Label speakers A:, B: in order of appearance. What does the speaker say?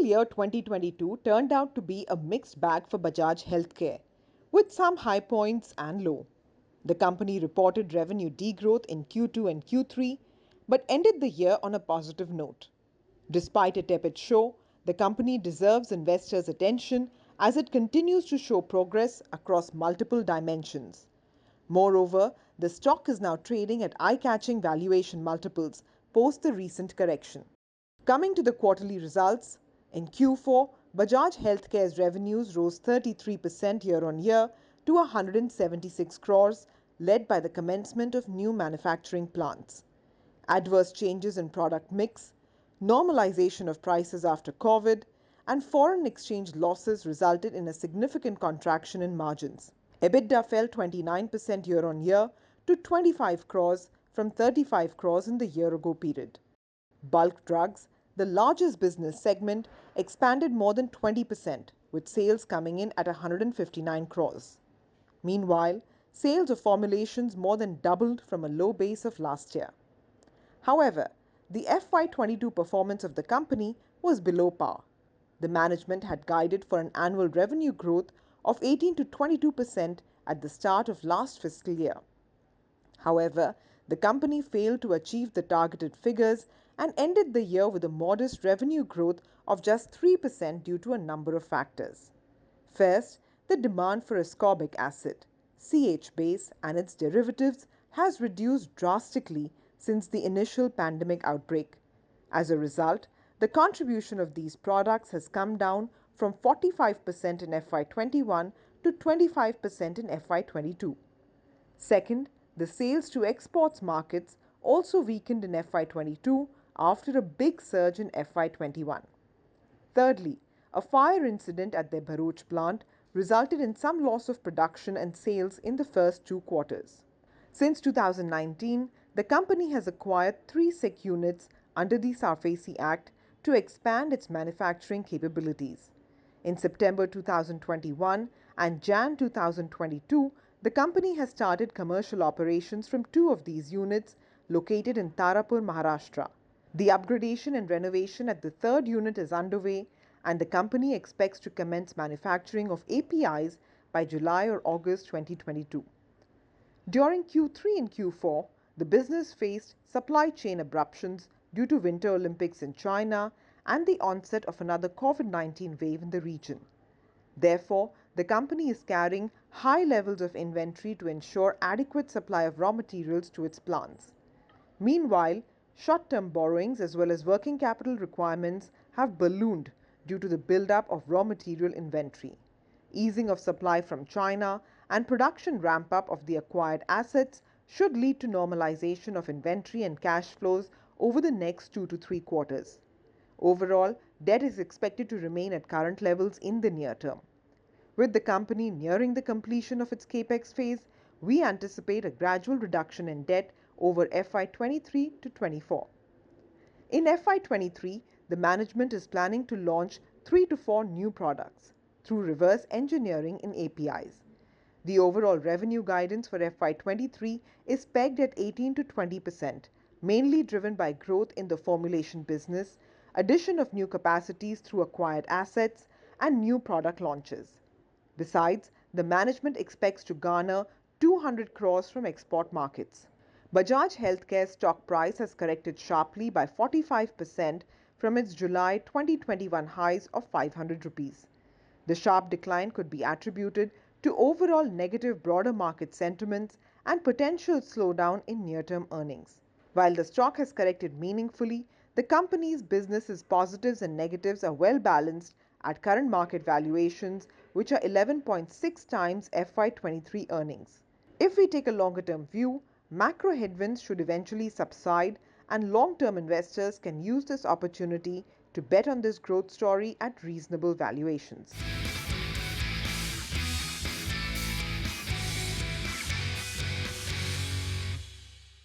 A: year 2022 turned out to be a mixed bag for Bajaj Healthcare, with some high points and low. The company reported revenue degrowth in Q2 and Q3, but ended the year on a positive note. Despite a tepid show, the company deserves investors' attention as it continues to show progress across multiple dimensions. Moreover, the stock is now trading at eye-catching valuation multiples post the recent correction. Coming to the quarterly results, in Q4, Bajaj Healthcare's revenues rose 33% year-on-year to 176 crores, led by the commencement of new manufacturing plants. Adverse changes in product mix, normalization of prices after COVID, and foreign exchange losses resulted in a significant contraction in margins. EBITDA fell 29% year-on-year to 25 crores from 35 crores in the year-ago period. Bulk drugs, the largest business segment, expanded more than 20%, with sales coming in at 159 crores. Meanwhile, sales of formulations more than doubled from a low base of last year. However, the FY22 performance of the company was below par. The management had guided for an annual revenue growth of 18 to 22% at the start of last fiscal year. However, the company failed to achieve the targeted figures and ended the year with a modest revenue growth of just 3% due to a number of factors. First, the demand for ascorbic acid, CH-base, and its derivatives has reduced drastically since the initial pandemic outbreak. As a result, the contribution of these products has come down from 45% in FY21 to 25% in FY22. Second, the sales to exports markets also weakened in FY22 after a big surge in FY21. Thirdly, a fire incident at their Bharuch plant resulted in some loss of production and sales in the first 2 quarters. Since 2019, the company has acquired 3 SIC units under the SARFAESI Act to expand its manufacturing capabilities. In September 2021 and Jan 2022, the company has started commercial operations from 2 of these units located in Tarapur, Maharashtra. The upgradation and renovation at the 3rd unit is underway, and the company expects to commence manufacturing of APIs by July or August 2022. During Q3 and Q4, the business faced supply chain abruptions due to Winter Olympics in China and the onset of another COVID-19 wave in the region. Therefore, the company is carrying high levels of inventory to ensure adequate supply of raw materials to its plants. Meanwhile, short-term borrowings as well as working capital requirements have ballooned due to the build-up of raw material inventory. Easing of supply from China and production ramp-up of the acquired assets should lead to normalization of inventory and cash flows over the next 2 to 3 quarters. Overall, debt is expected to remain at current levels in the near term. With the company nearing the completion of its capex phase, we anticipate a gradual reduction in debt over FY23 to 24. In FY23, the management is planning to launch 3 to 4 new products through reverse engineering in APIs. The overall revenue guidance for FY23 is pegged at 18 to 20%, mainly driven by growth in the formulation business, addition of new capacities through acquired assets, and new product launches. Besides, the management expects to garner 200 crores from export markets. Bajaj Healthcare stock price has corrected sharply by 45% from its July 2021 highs of 500 rupees. The sharp decline could be attributed to overall negative broader market sentiments and potential slowdown in near-term earnings. While the stock has corrected meaningfully, the company's business's positives and negatives are well balanced at current market valuations, which are 11.6 times FY23 earnings. If we take a longer-term view, macro headwinds should eventually subside, and long-term investors can use this opportunity to bet on this growth story at reasonable valuations.